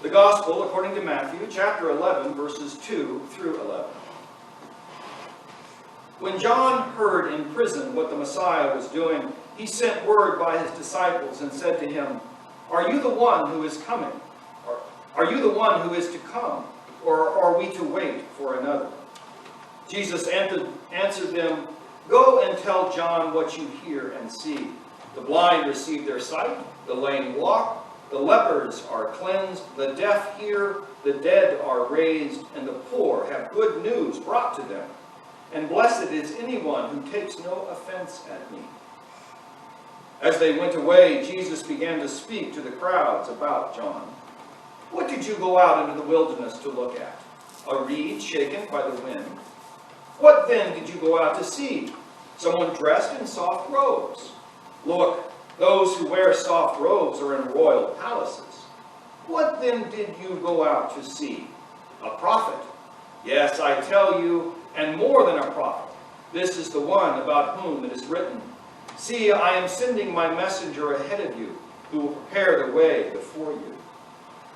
The Gospel according to Matthew, chapter 11, verses 2 through 11. When John heard in prison what the Messiah was doing, he sent word by his disciples and said to him, "Are you the one who is coming? Or are you the one who is to come? Or are we to wait for another?" Jesus answered them, "Go and tell John what you hear and see. The blind receive their sight, the lame walk, the lepers are cleansed, the deaf hear, the dead are raised, and the poor have good news brought to them. And blessed is anyone who takes no offense at me." As they went away, Jesus began to speak to the crowds about John. "What did you go out into the wilderness to look at? A reed shaken by the wind? What then did you go out to see? Someone dressed in soft robes? Look, those who wear soft robes are in royal palaces. What then did you go out to see? A prophet? Yes, I tell you, and more than a prophet. This is the one about whom it is written, 'See, I am sending my messenger ahead of you, who will prepare the way before you.'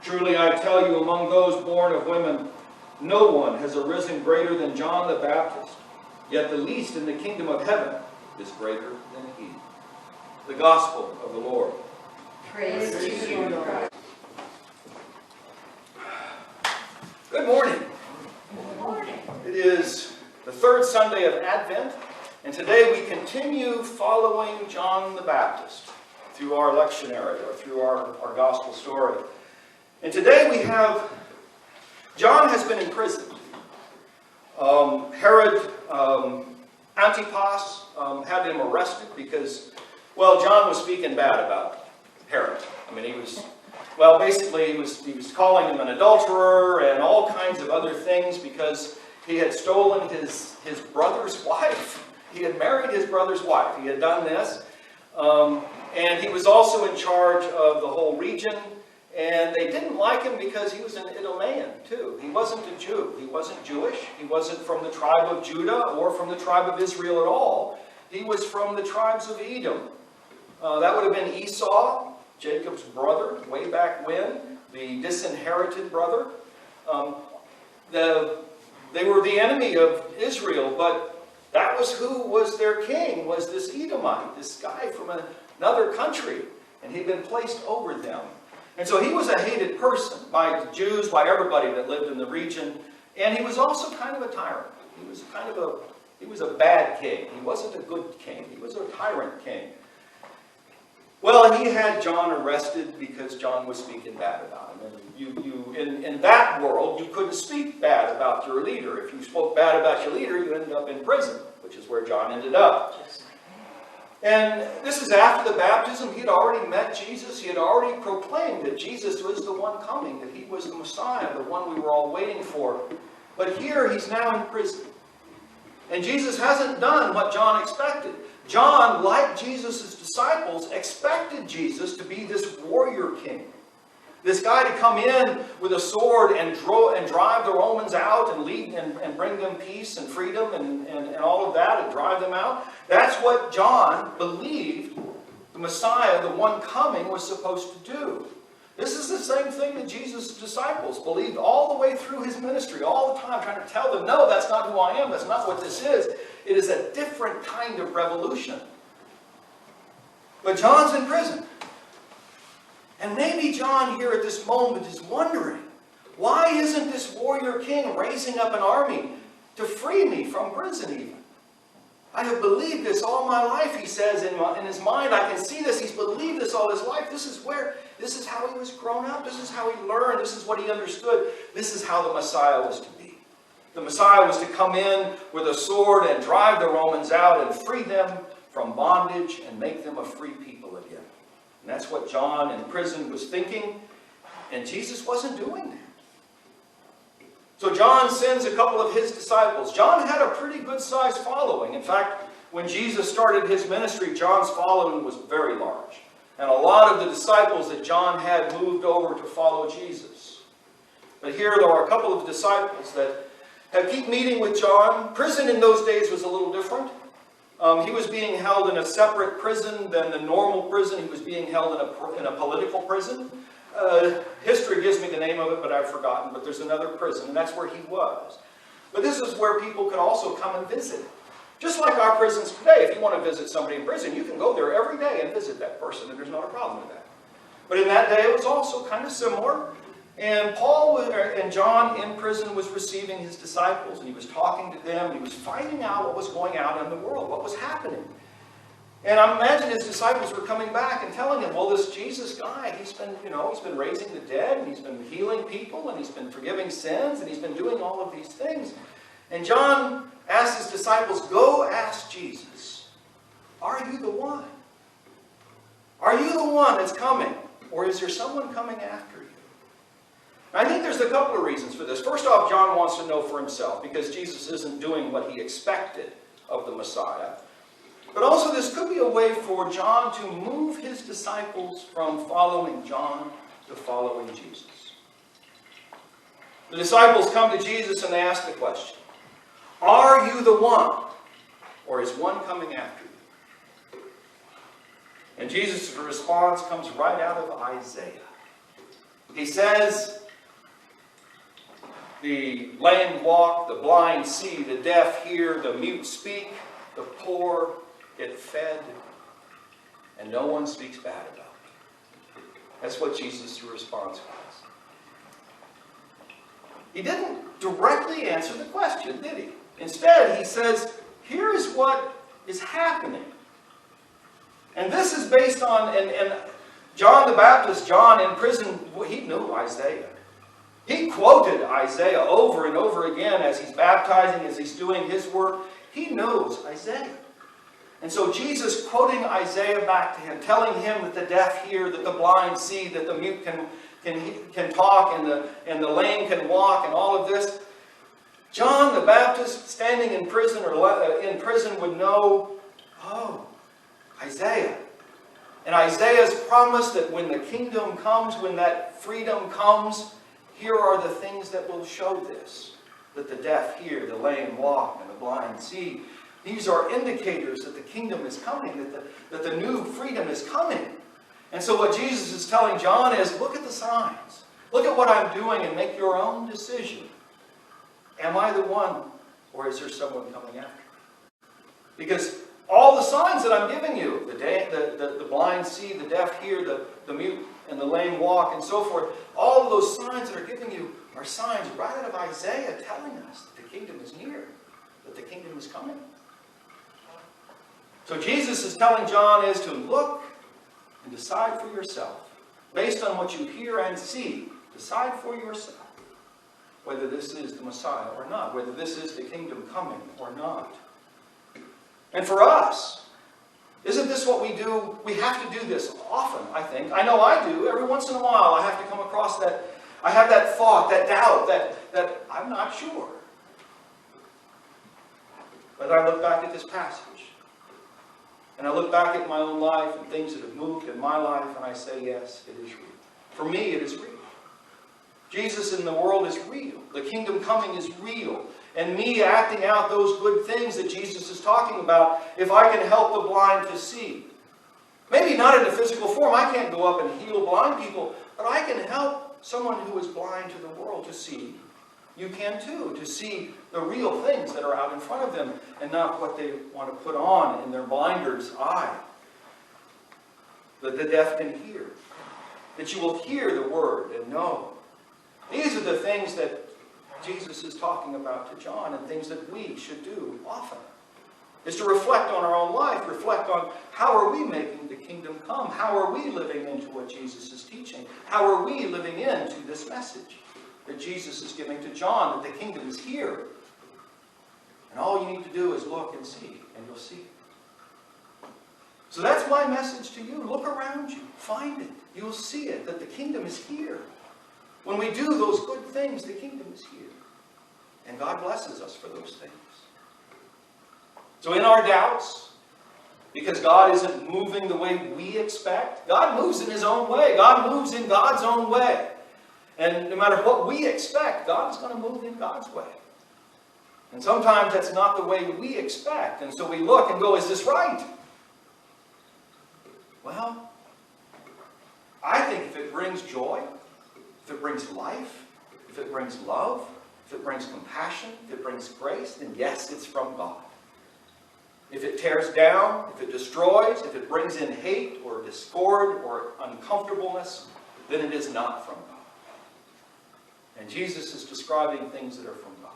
Truly I tell you, among those born of women, no one has arisen greater than John the Baptist. Yet the least in the kingdom of heaven is greater than he." The Gospel of the Lord. Praise to you, Lord. Good morning. Good morning. It is the third Sunday of Advent, and today we continue following John the Baptist through our lectionary, or through our Gospel story. And today we have, John has been imprisoned. Herod Antipas had him arrested because, well, John was speaking bad about Herod. I mean, he was calling him an adulterer and all kinds of other things because he had stolen his brother's wife. He had married his brother's wife. He had done this. And he was also in charge of the whole region. And they didn't like him because he was an Idumean, too. He wasn't a Jew. He wasn't Jewish. He wasn't from the tribe of Judah or from the tribe of Israel at all. He was from the tribes of Edom. That would have been Esau, Jacob's brother, way back when, the disinherited brother. They were the enemy of Israel, but that was who was their king, was this Edomite, this guy from another country, and he'd been placed over them. And so he was a hated person by the Jews, by everybody that lived in the region, and he was also kind of a tyrant. He was a bad king. He wasn't a good king. He was a tyrant king. Well, he had John arrested because John was speaking bad about him. And in that world, you couldn't speak bad about your leader. If you spoke bad about your leader, you ended up in prison, which is where John ended up. And this is after the baptism. He had already met Jesus. He had already proclaimed that Jesus was the one coming, that he was the Messiah, the one we were all waiting for. But here, he's now in prison. And Jesus hasn't done what John expected. John, like Jesus' disciples, expected Jesus to be this warrior king. This guy to come in with a sword and drive the Romans out and lead and bring them peace and freedom and all of that and drive them out. That's what John believed the Messiah, the one coming, was supposed to do. This is the same thing that Jesus' disciples believed all the way through his ministry, all the time, trying to tell them, no, that's not who I am, that's not what this is. It is a different kind of revolution. But John's in prison. And maybe John here at this moment is wondering, why isn't this warrior king raising up an army to free me from prison even? I have believed this all my life, he says in his mind. I can see this. He's believed this all his life. This is how he was grown up. This is how he learned. This is what he understood. This is how the Messiah was to be. The Messiah was to come in with a sword and drive the Romans out and free them from bondage and make them a free people again. And that's what John in prison was thinking. And Jesus wasn't doing that. So John sends a couple of his disciples. John had a pretty good-sized following. In fact, when Jesus started his ministry, John's following was very large. And a lot of the disciples that John had moved over to follow Jesus. But here there are a couple of disciples that keep meeting with John. Prison in those days was a little different. He was being held in a separate prison than the normal prison. He was being held in a political prison. History gives me the name of it, but I've forgotten. But there's another prison, and that's where he was. But this is where people could also come and visit. Just like our prisons today. If you want to visit somebody in prison, you can go there every day and visit that person, and there's not a problem with that. But in that day, it was also kind of similar. And John in prison was receiving his disciples, and he was talking to them, and he was finding out what was going on in the world, what was happening. And I imagine his disciples were coming back and telling him, well, this Jesus guy, he's been raising the dead, and he's been healing people, and he's been forgiving sins, and he's been doing all of these things. And John asked his disciples, go ask Jesus, are you the one? Are you the one that's coming? Or is there someone coming after you? I think there's a couple of reasons for this. First off, John wants to know for himself, because Jesus isn't doing what he expected of the Messiah. But also this could be a way for John to move his disciples from following John to following Jesus. The disciples come to Jesus and they ask the question, are you the one? Or is one coming after you? And Jesus' response comes right out of Isaiah. He says, the lame walk, the blind see, the deaf hear, the mute speak, the poor get fed, and no one speaks bad about it. That's what Jesus' response was. He didn't directly answer the question, did he? Instead, he says, here is what is happening. And this is based on, and John the Baptist, John in prison, he knew Isaiah. He quoted Isaiah over and over again as he's baptizing, as he's doing his work. He knows Isaiah. And so Jesus quoting Isaiah back to him, telling him that the deaf hear, that the blind see, that the mute can talk, and the lame can walk, and all of this. John the Baptist, standing in prison would know, oh, Isaiah. And Isaiah's promise that when the kingdom comes, when that freedom comes, here are the things that will show this. That the deaf hear, the lame walk, and the blind see. These are indicators that the kingdom is coming, that the new freedom is coming. And so what Jesus is telling John is, look at the signs. Look at what I'm doing and make your own decision. Am I the one, or is there someone coming after me? Because all the signs that I'm giving you, the blind see, the deaf hear, the mute and the lame walk, and so forth, all of those signs that are giving you are signs right out of Isaiah telling us that the kingdom is near, that the kingdom is coming. So Jesus is telling John is to look and decide for yourself. Based on what you hear and see, decide for yourself whether this is the Messiah or not, whether this is the kingdom coming or not. And for us, isn't this what we do? We have to do this often, I think. I know I do. Every once in a while I have to come across that. I have that thought, that doubt, that I'm not sure. But I look back at this passage. And I look back at my own life and things that have moved in my life, and I say, yes, it is real. For me, it is real. Jesus in the world is real. The kingdom coming is real. And me acting out those good things that Jesus is talking about, if I can help the blind to see. Maybe not in a physical form. I can't go up and heal blind people, but I can help someone who is blind to the world to see. You can too, to see the real things that are out in front of them and not what they want to put on in their blinder's eye. That the deaf can hear. That you will hear the word and know. These are the things that Jesus is talking about to John, and things that we should do often. Is to reflect on our own life, reflect on how are we making the kingdom come? How are we living into what Jesus is teaching? How are we living into this message that Jesus is giving to John, that the kingdom is here? And all you need to do is look and see, and you'll see it. So that's my message to you. Look around you. Find it. You'll see it, that the kingdom is here. When we do those good things, the kingdom is here. And God blesses us for those things. So in our doubts, because God isn't moving the way we expect, God moves in His own way. God moves in God's own way. And no matter what we expect, God is going to move in God's way. And sometimes that's not the way we expect. And so we look and go, is this right? Well, I think if it brings joy, if it brings life, if it brings love, if it brings compassion, if it brings grace, then yes, it's from God. If it tears down, if it destroys, if it brings in hate or discord or uncomfortableness, then it is not from God. And Jesus is describing things that are from God.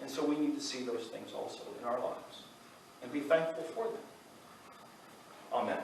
And so we need to see those things also in our lives and be thankful for them. Amen.